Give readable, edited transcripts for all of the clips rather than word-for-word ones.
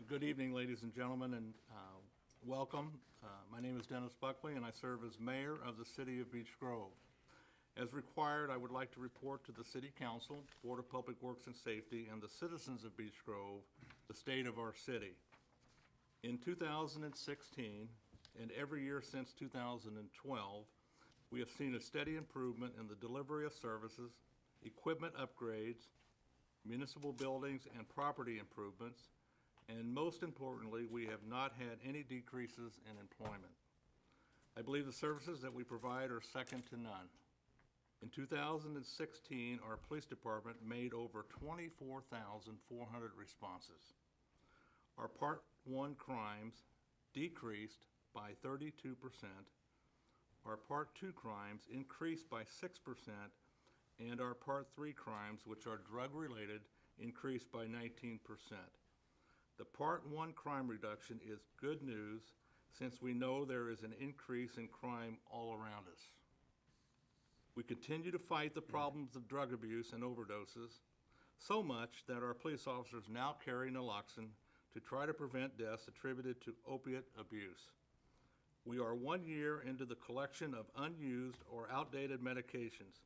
Good evening, ladies and gentlemen, and welcome. My name is Dennis Buckley, and I serve as mayor of the city of Beech Grove. As required, I would like to report to the City Council, Board of Public Works and Safety, and the citizens of Beech Grove, the state of our city. In 2016, and every year since 2012, we have seen a steady improvement in the delivery of services, equipment upgrades, municipal buildings and property improvements, and most importantly, we have not had any decreases in employment. I believe the services that we provide are second to none. In 2016, our police department made over 24,400 responses. Our Part 1 crimes decreased by 32%. Our Part 2 crimes increased by 6%, and our Part 3 crimes, which are drug-related, increased by 19%. The Part 1 crime reduction is good news since we know there is an increase in crime all around us. We continue to fight the problems of drug abuse and overdoses, so much that our police officers now carry naloxone to try to prevent deaths attributed to opiate abuse. We are 1 year into the collection of unused or outdated medications.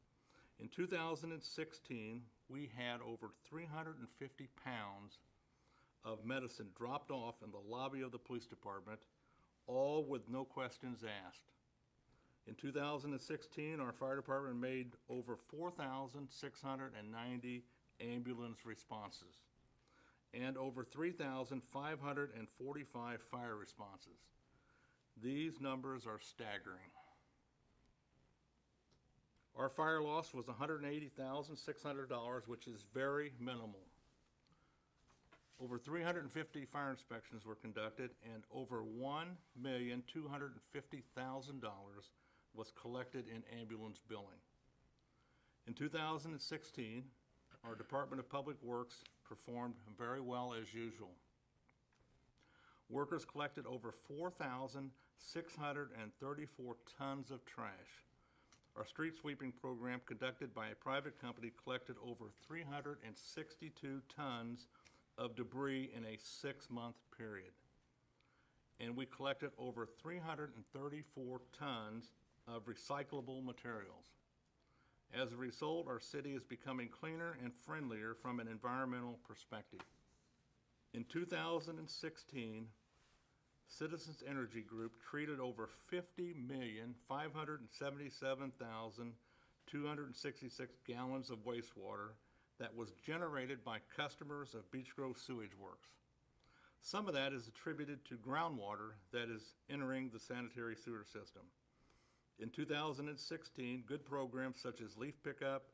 In 2016, we had over 350 pounds of medicine dropped off in the lobby of the police department, all with no questions asked. In 2016, our fire department made over 4,690 ambulance responses and over 3,545 fire responses. These numbers are staggering. Our fire loss was $180,600, which is very minimal. Over 350 fire inspections were conducted, and over $1,250,000 was collected in ambulance billing. In 2016, our Department of Public Works performed very well as usual. Workers collected over 4,634 tons of trash. Our street sweeping program, conducted by a private company, collected over 362 tons of debris in a 6-month period. And we collected over 334 tons of recyclable materials. As a result, our city is becoming cleaner and friendlier from an environmental perspective. In 2016, Citizens Energy Group treated over 50,577,266 gallons of wastewater that was generated by customers of Beech Grove Sewage Works. Some of that is attributed to groundwater that is entering the sanitary sewer system. In 2016, good programs such as leaf pickup,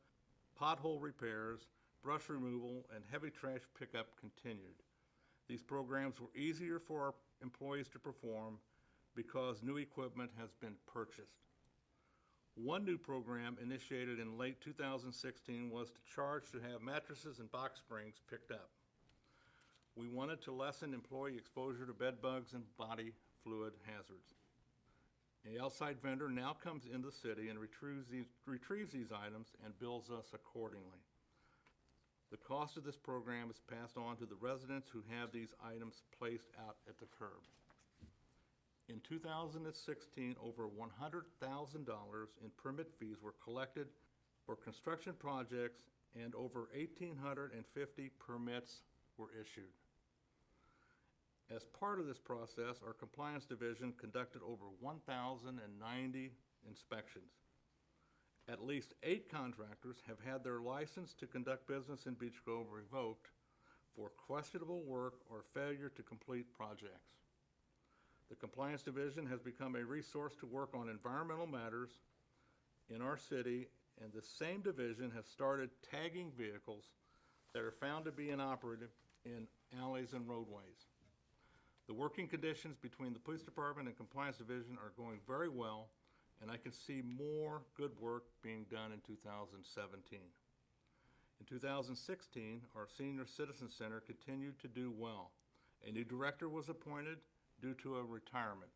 pothole repairs, brush removal, and heavy trash pickup continued. These programs were easier for our employees to perform because new equipment has been purchased. One new program initiated in late 2016 was to charge to have mattresses and box springs picked up. We wanted to lessen employee exposure to bed bugs and body fluid hazards. An outside vendor now comes in the city and retrieves these items and bills us accordingly. The cost of this program is passed on to the residents who have these items placed out at the curb. In 2016, over $100,000 in permit fees were collected for construction projects, and over 1,850 permits were issued. As part of this process, our compliance division conducted over 1,090 inspections. At least 8 contractors have had their license to conduct business in Beech Grove revoked for questionable work or failure to complete projects. The Compliance Division has become a resource to work on environmental matters in our city, and the same division has started tagging vehicles that are found to be inoperative in alleys and roadways. The working conditions between the Police Department and Compliance Division are going very well, and I can see more good work being done in 2017. In 2016, our Senior Citizen Center continued to do well. A new director was appointed due to a retirement.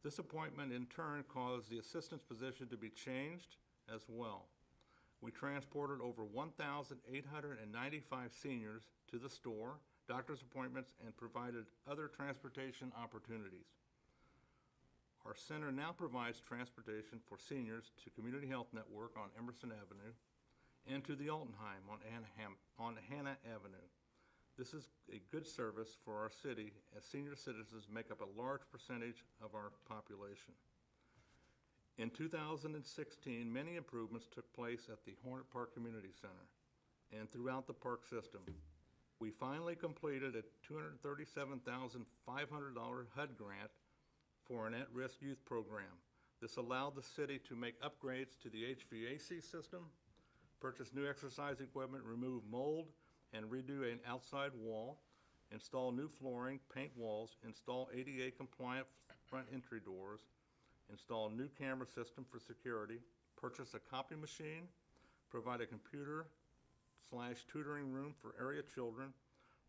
This appointment in turn caused the assistant's position to be changed as well. We transported over 1,895 seniors to the store, doctor's appointments, and provided other transportation opportunities. Our center now provides transportation for seniors to Community Health Network on Emerson Avenue and to the Altenheim on Hannah Avenue. This is a good service for our city, as senior citizens make up a large percentage of our population. In 2016, many improvements took place at the Hornet Park Community Center and throughout the park system. We finally completed a $237,500 HUD grant for an at-risk youth program. This allowed the city to make upgrades to the HVAC system, purchase new exercise equipment, remove mold, and redo an outside wall, install new flooring, paint walls, install ADA-compliant front entry doors, install new camera system for security, purchase a copy machine, provide a computer/tutoring room for area children,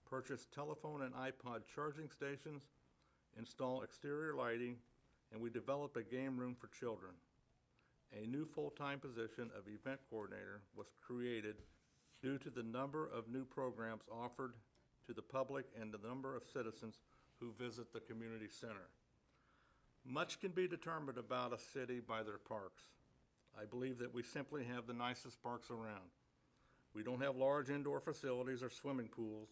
purchase telephone and iPod charging stations, install exterior lighting, and we develop a game room for children. A new full-time position of event coordinator was created due to the number of new programs offered to the public and the number of citizens who visit the community center. Much can be determined about a city by their parks. I believe that we simply have the nicest parks around. We don't have large indoor facilities or swimming pools,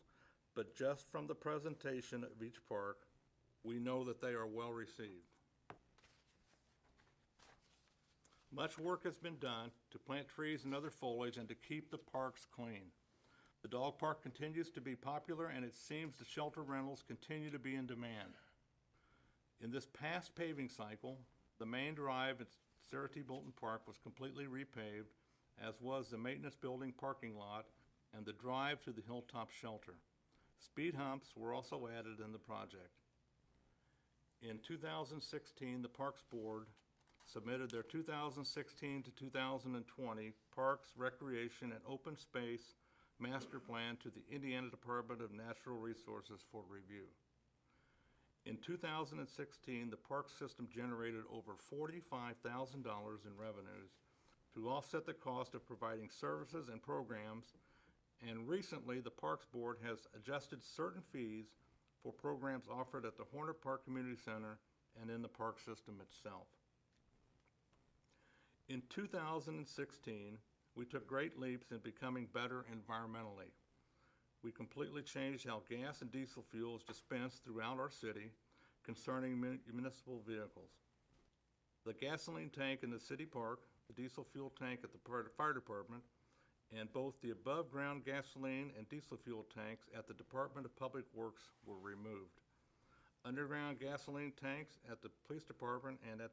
but just from the presentation of each park, we know that they are well received. Much work has been done to plant trees and other foliage and to keep the parks clean. The dog park continues to be popular, and it seems the shelter rentals continue to be in demand. In this past paving cycle, the main drive at Sarah T. Bolton Park was completely repaved, as was the maintenance building parking lot and the drive to the Hilltop Shelter. Speed humps were also added in the project. In 2016, the Parks Board submitted their 2016 to 2020 Parks, Recreation, and Open Space Master Plan to the Indiana Department of Natural Resources for review. In 2016, the park system generated over $45,000 in revenues to offset the cost of providing services and programs, and recently the Parks Board has adjusted certain fees for programs offered at the Hornet Park Community Center and in the park system itself. In 2016, we took great leaps in becoming better environmentally. We completely changed how gas and diesel fuel is dispensed throughout our city concerning municipal vehicles. The gasoline tank in the city park, the diesel fuel tank at the fire department, and both the above-ground gasoline and diesel fuel tanks at the Department of Public Works were removed. Underground gasoline tanks at the police department and at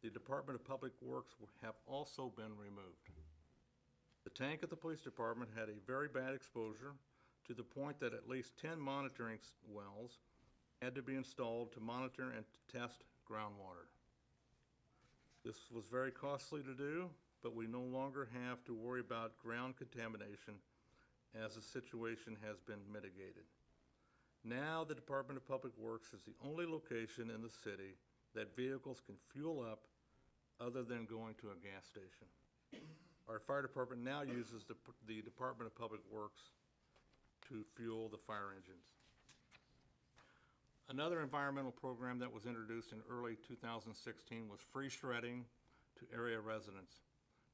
the Department of Public Works have also been removed. The tank at the police department had a very bad exposure to the point that at least 10 monitoring wells had to be installed to monitor and to test groundwater. This was very costly to do, but we no longer have to worry about ground contamination as the situation has been mitigated. Now the Department of Public Works is the only location in the city that vehicles can fuel up other than going to a gas station. Our fire department now uses the Department of Public Works to fuel the fire engines. Another environmental program that was introduced in early 2016 was free shredding to area residents.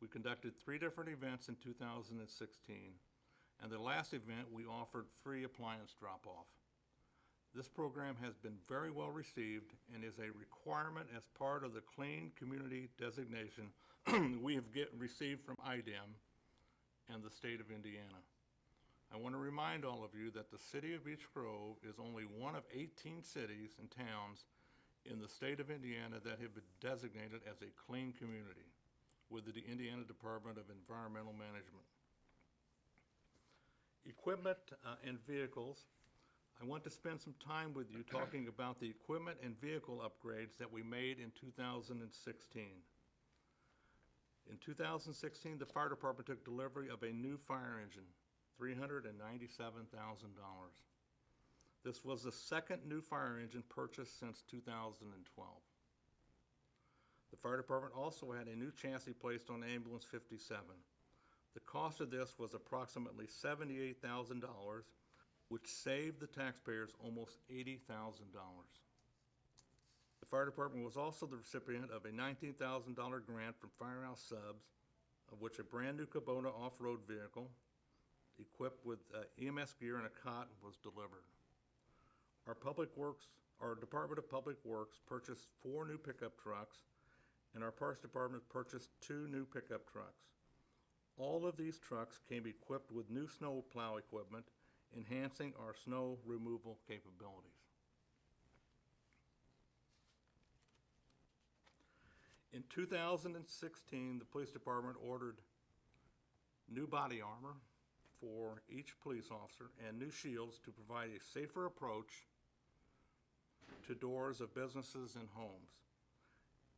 We conducted 3 different events in 2016, and the last event we offered free appliance drop-off. This program has been very well received and is a requirement as part of the Clean Community designation we have received from IDEM and the state of Indiana. I want to remind all of you that the city of Beech Grove is only one of 18 cities and towns in the state of Indiana that have been designated as a clean community with the Indiana Department of Environmental Management. Equipment and vehicles. I want to spend some time with you talking about the equipment and vehicle upgrades that we made in 2016. In 2016, the fire department took delivery of a new fire engine, $397,000. This was the second new fire engine purchased since 2012. The fire department also had a new chassis placed on Ambulance 57. The cost of this was approximately $78,000, which saved the taxpayers almost $80,000. The fire department was also the recipient of a $19,000 grant from Firehouse Subs, of which a brand-new Kubota off-road vehicle equipped with EMS gear and a cot was delivered. Our Department of Public Works purchased 4 new pickup trucks, and our Parks Department purchased 2 new pickup trucks. All of these trucks came equipped with new snow plow equipment, enhancing our snow removal capabilities. In 2016, the police department ordered new body armor for each police officer and new shields to provide a safer approach to doors of businesses and homes.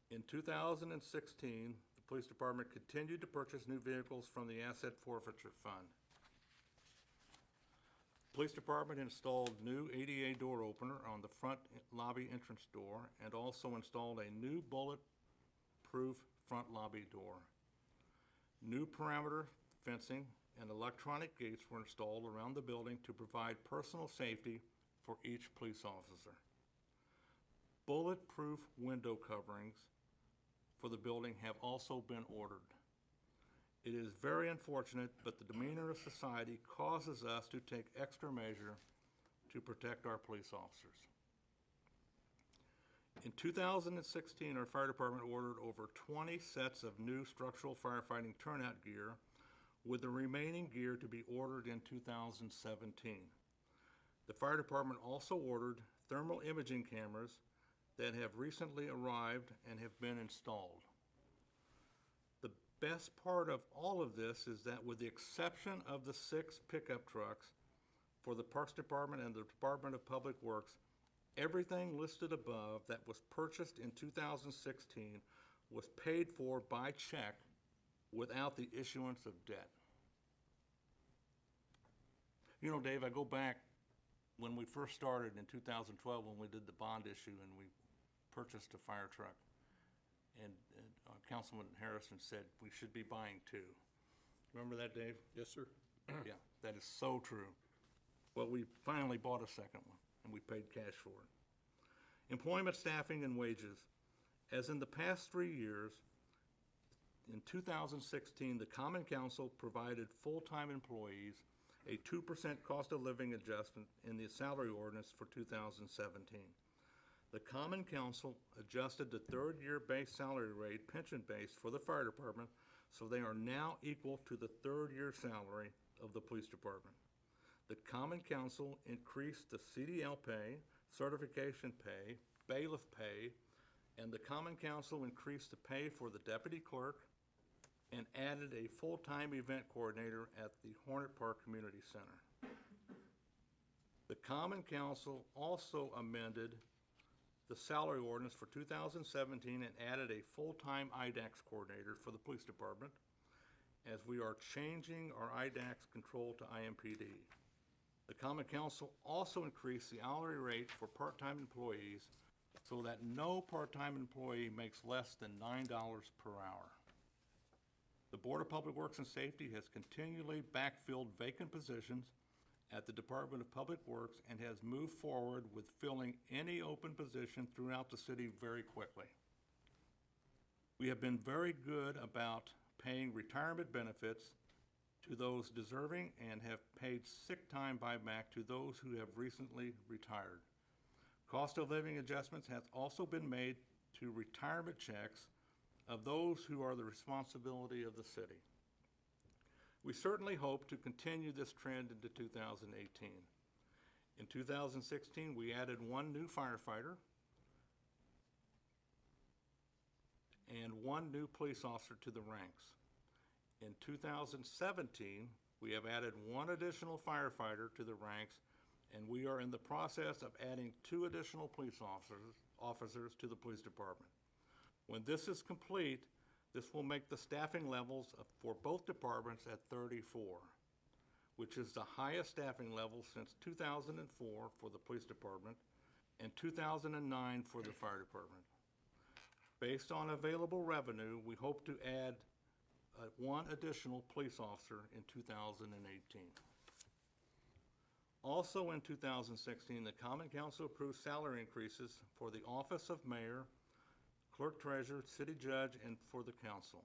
In 2016, the police department continued to purchase new vehicles from the Asset Forfeiture Fund. The police department installed new ADA door opener on the front lobby entrance door and also installed a new bulletproof front lobby door. New perimeter fencing and electronic gates were installed around the building to provide personal safety for each police officer. Bulletproof window coverings for the building have also been ordered. It is very unfortunate, but the demeanor of society causes us to take extra measure to protect our police officers. In 2016, our fire department ordered over 20 sets of new structural firefighting turnout gear, with the remaining gear to be ordered in 2017. The fire department also ordered thermal imaging cameras that have recently arrived and have been installed. The best part of all of this is that, with the exception of the 6 pickup trucks for the Parks Department and the Department of Public Works, everything listed above that was purchased in 2016 was paid for by check without the issuance of debt. You know, Dave, I go back when we first started in 2012 when we did the bond issue and we purchased a fire truck. And Councilman Harrison said we should be buying 2. Remember that, Dave? Yes, sir. Yeah, that is so true. Well, we finally bought a second one, and we paid cash for it. Employment, staffing, and wages. As in the past 3 years, in 2016, the Common Council provided full-time employees a 2% cost of living adjustment in the salary ordinance for 2017. The Common Council adjusted the third-year base salary rate, pension base, for the fire department, so they are now equal to the third-year salary of the police department. The Common Council increased the CDL pay, certification pay, bailiff pay, and the Common Council increased the pay for the deputy clerk and added a full-time event coordinator at the Hornet Park Community Center. The Common Council also amended the salary ordinance for 2017 and added a full-time IDAX coordinator for the police department, as we are changing our IDAX control to IMPD. The Common Council also increased the hourly rate for part-time employees so that no part-time employee makes less than $9 per hour. The Board of Public Works and Safety has continually backfilled vacant positions at the Department of Public Works and has moved forward with filling any open position throughout the city very quickly. We have been very good about paying retirement benefits to those deserving and have paid sick time buyback to those who have recently retired. Cost of living adjustments has also been made to retirement checks of those who are the responsibility of the city. We certainly hope to continue this trend into 2018. In 2016, we added 1 new firefighter and 1 new police officer to the ranks. In 2017, we have added 1 additional firefighter to the ranks, and we are in the process of adding 2 additional police officers to the police department. When this is complete, this will make the staffing levels for both departments at 34, which is the highest staffing level since 2004 for the police department and 2009 for the fire department. Based on available revenue, we hope to add 1 additional police officer in 2018. Also in 2016, the Common Council approved salary increases for the office of mayor, clerk treasurer, city judge, and for the council.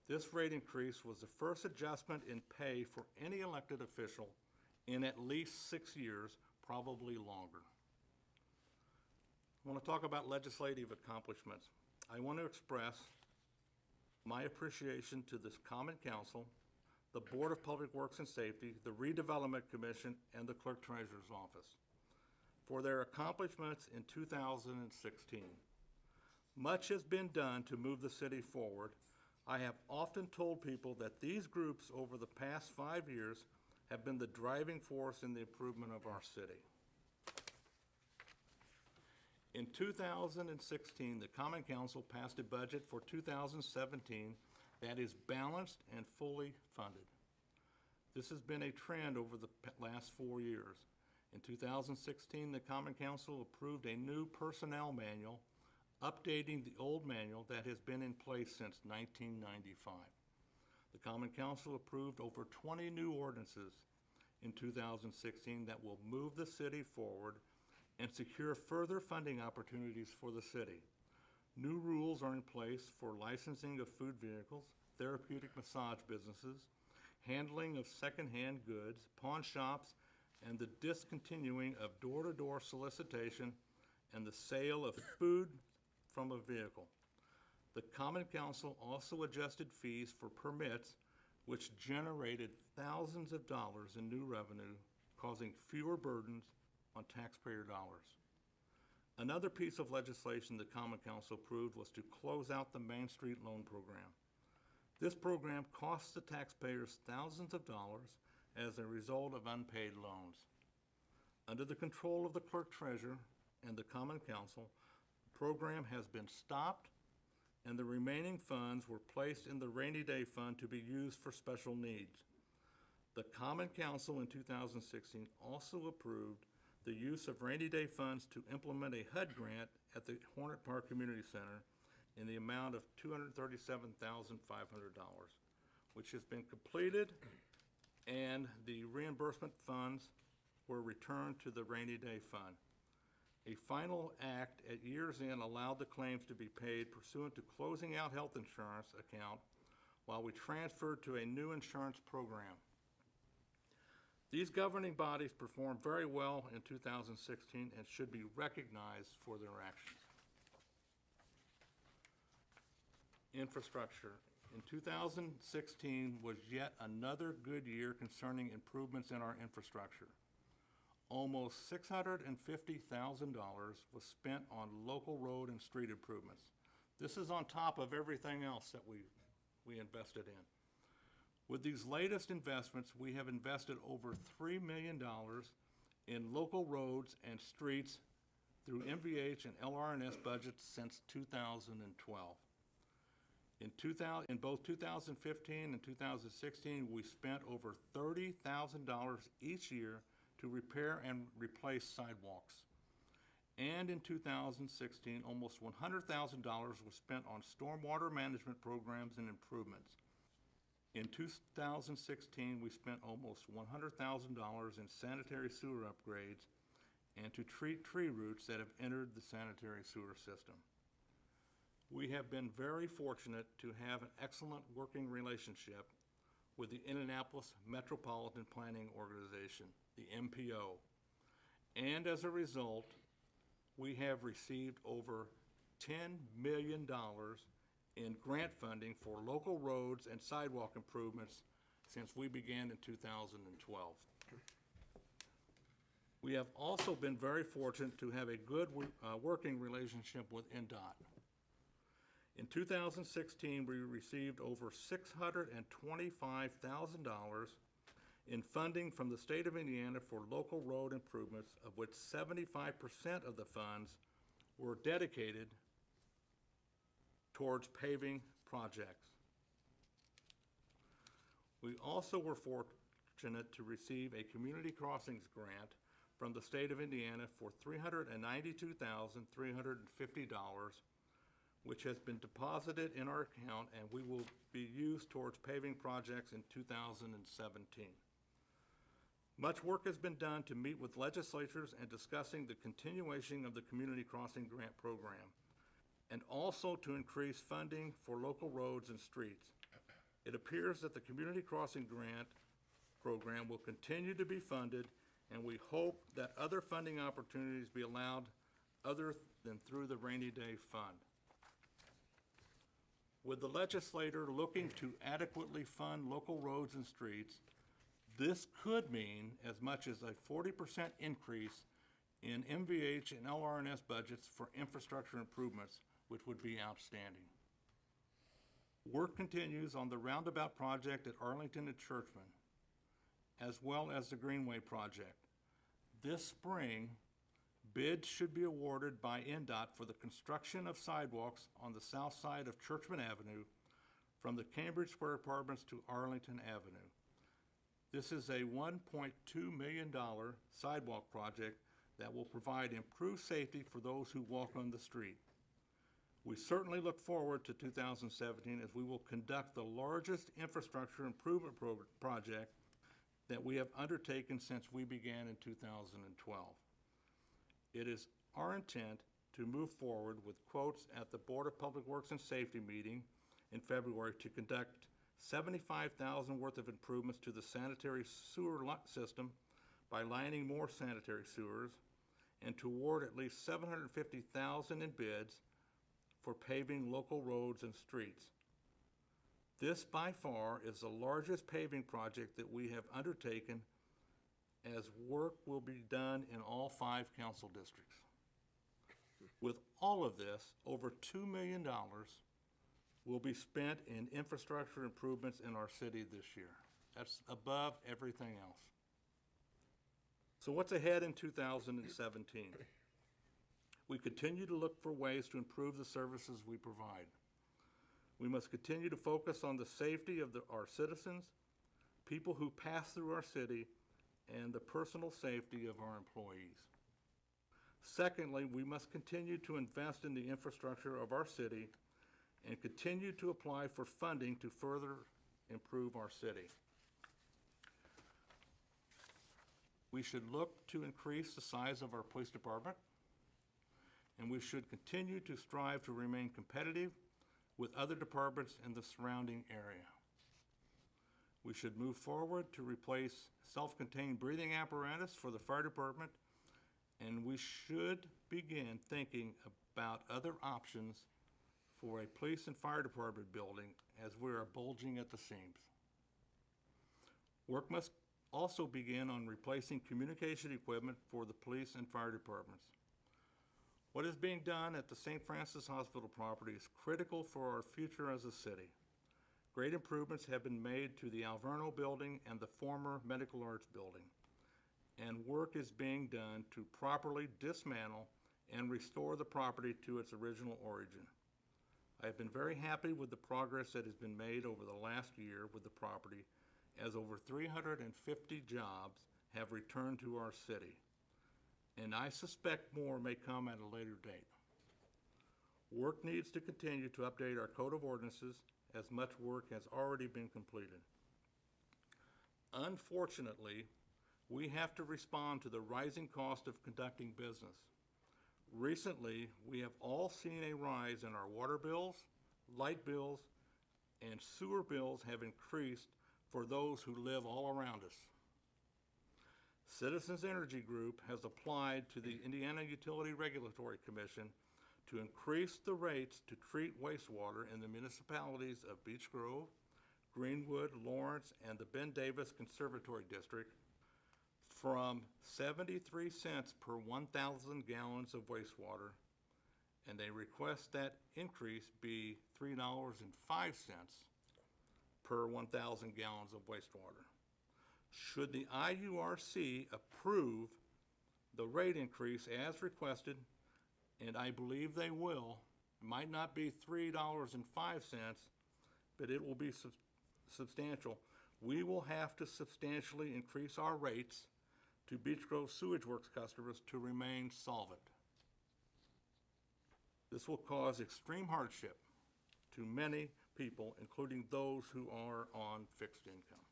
This rate increase was the first adjustment in pay for any elected official in at least 6 years, probably longer. I want to talk about legislative accomplishments. I want to express my appreciation to this Common Council, the Board of Public Works and Safety, the Redevelopment Commission, and the Clerk Treasurer's Office for their accomplishments in 2016. Much has been done to move the city forward. I have often told people that these groups over the past 5 years have been the driving force in the improvement of our city. In 2016, the Common Council passed a budget for 2017 that is balanced and fully funded. This has been a trend over the last 4 years. In 2016, the Common Council approved a new personnel manual, updating the old manual that has been in place since 1995. The Common Council approved over 20 new ordinances in 2016 that will move the city forward and secure further funding opportunities for the city. New rules are in place for licensing of food vehicles, therapeutic massage businesses, handling of secondhand goods, pawn shops, and the discontinuing of door-to-door solicitation and the sale of food from a vehicle. The Common Council also adjusted fees for permits, which generated thousands of dollars in new revenue, causing fewer burdens on taxpayer dollars. Another piece of legislation the Common Council approved was to close out the Main Street Loan Program. This program costs the taxpayers thousands of dollars as a result of unpaid loans. Under the control of the clerk treasurer and the Common Council, the program has been stopped and the remaining funds were placed in the rainy day fund to be used for special needs. The Common Council in 2016 also approved the use of rainy day funds to implement a HUD grant at the Hornet Park Community Center in the amount of $237,500, which has been completed, and the reimbursement funds were returned to the rainy day fund. A final act at year's end allowed the claims to be paid pursuant to closing out health insurance account while we transferred to a new insurance program. These governing bodies performed very well in 2016 and should be recognized for their actions. Infrastructure. In 2016 was yet another good year concerning improvements in our infrastructure. Almost $650,000 was spent on local road and street improvements. This is on top of everything else that we invested in. With these latest investments, we have invested over $3 million in local roads and streets through MVH and LRNS budgets since 2012. In both 2015 and 2016, we spent over $30,000 each year to repair and replace sidewalks. And in 2016, almost $100,000 was spent on stormwater management programs and improvements. In 2016, we spent almost $100,000 in sanitary sewer upgrades and to treat tree roots that have entered the sanitary sewer system. We have been very fortunate to have an excellent working relationship with the Indianapolis Metropolitan Planning Organization, the MPO. And as a result, we have received over $10 million in grant funding for local roads and sidewalk improvements since we began in 2012. We have also been very fortunate to have a good working relationship with NDOT. In 2016, we received over $625,000 in funding from the state of Indiana for local road improvements, of which 75% of the funds were dedicated towards paving projects. We also were fortunate to receive a community crossings grant from the state of Indiana for $392,350, which has been deposited in our account and we will be used towards paving projects in 2017. Much work has been done to meet with legislatures and discussing the continuation of the Community Crossing Grant Program, and also to increase funding for local roads and streets. It appears that the Community Crossing Grant Program will continue to be funded, and we hope that other funding opportunities be allowed other than through the Rainy Day Fund. With the legislator looking to adequately fund local roads and streets, this could mean as much as a 40% increase in MVH and LRNS budgets for infrastructure improvements, which would be outstanding. Work continues on the roundabout project at Arlington and Churchman, as well as the Greenway project. This spring, bids should be awarded by NDOT for the construction of sidewalks on the south side of Churchman Avenue from the Cambridge Square Apartments to Arlington Avenue. This is a $1.2 million sidewalk project that will provide improved safety for those who walk on the street. We certainly look forward to 2017 as we will conduct the largest infrastructure improvement project that we have undertaken since we began in 2012. It is our intent to move forward with quotes at the Board of Public Works and Safety meeting in February to conduct $75,000 worth of improvements to the sanitary sewer system by lining more sanitary sewers, and to award at least $750,000 in bids for paving local roads and streets. This by far is the largest paving project that we have undertaken, as work will be done in all 5 council districts. With all of this, over $2 million will be spent in infrastructure improvements in our city this year. That's above everything else. So what's ahead in 2017? We continue to look for ways to improve the services we provide. We must continue to focus on the safety of our citizens, people who pass through our city, and the personal safety of our employees. Secondly, we must continue to invest in the infrastructure of our city and continue to apply for funding to further improve our city. We should look to increase the size of our police department, and we should continue to strive to remain competitive with other departments in the surrounding area. We should move forward to replace self-contained breathing apparatus for the fire department, and we should begin thinking about other options for a police and fire department building as we are bulging at the seams. Work must also begin on replacing communication equipment for the police and fire departments. What is being done at the St. Francis Hospital property is critical for our future as a city. Great improvements have been made to the Alverno building and the former Medical Arts building, and work is being done to properly dismantle and restore the property to its original origin. I have been very happy with the progress that has been made over the last year with the property, as over 350 jobs have returned to our city, and I suspect more may come at a later date. Work needs to continue to update our code of ordinances, as much work has already been completed. Unfortunately, we have to respond to the rising cost of conducting business. Recently, we have all seen a rise in our water bills, light bills, and sewer bills have increased for those who live all around us. Citizens Energy Group has applied to the Indiana Utility Regulatory Commission to increase the rates to treat wastewater in the municipalities of Beech Grove, Greenwood, Lawrence, and the Ben Davis Conservatory District from 73 cents per 1,000 gallons of wastewater, and they request that increase be $3.05 per 1,000 gallons of wastewater. Should the IURC approve the rate increase as requested, and I believe they will, it might not be $3.05, but it will be substantial. We will have to substantially increase our rates to Beech Grove Sewage Works customers to remain solvent. This will cause extreme hardship to many people, including those who are on fixed income.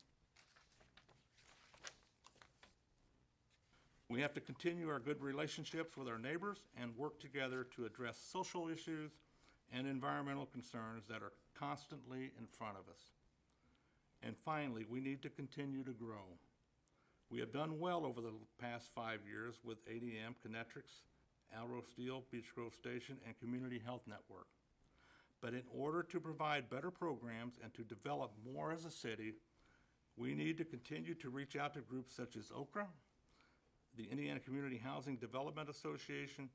We have to continue our good relationships with our neighbors and work together to address social issues and environmental concerns that are constantly in front of us. And finally, we need to continue to grow. We have done well over the past 5 years with ADM, Kinectrics, Alro Steel, Beech Grove Station, and Community Health Network. But in order to provide better programs and to develop more as a city, we need to continue to reach out to groups such as OKRA, the Indiana Community Housing Development Association,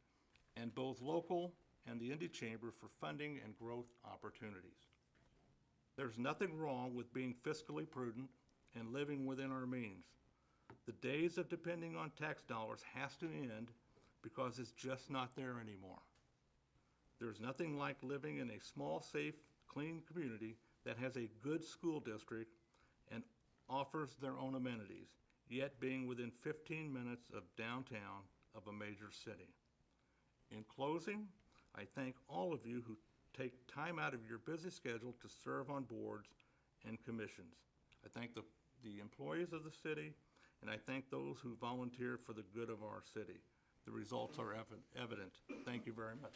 and both local and the Indy Chamber for funding and growth opportunities. There's nothing wrong with being fiscally prudent and living within our means. The days of depending on tax dollars has to end because it's just not there anymore. There's nothing like living in a small, safe, clean community that has a good school district and offers their own amenities, yet being within 15 minutes of downtown of a major city. In closing, I thank all of you who take time out of your busy schedule to serve on boards and commissions. I thank the employees of the city, and I thank those who volunteer for the good of our city. The results are evident. Thank you very much.